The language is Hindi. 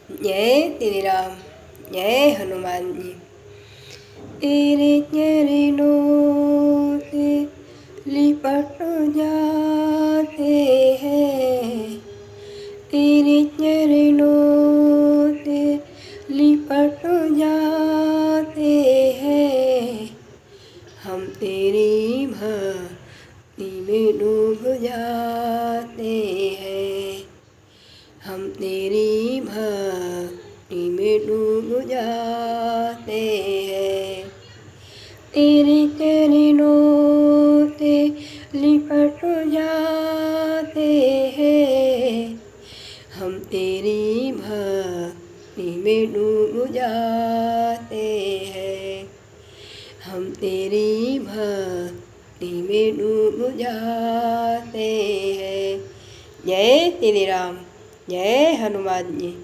जय तेरे राम, जय हनुमान जी। तेरे चरणों से लिपट जाते हैं, तेरे चरणों से लिपट जाते हैं, हम तेरी भक्ति में डूब जाते हैं, हम तेरी भक्ति में डूब जाते हैं। तेरे चरणों से लिपट जाते हैं, हम तेरी भक्ति में डूब जाते हैं, हम तेरी भक्ति में डूब जाते हैं। जय तेरे राम, जय हनुमान जी।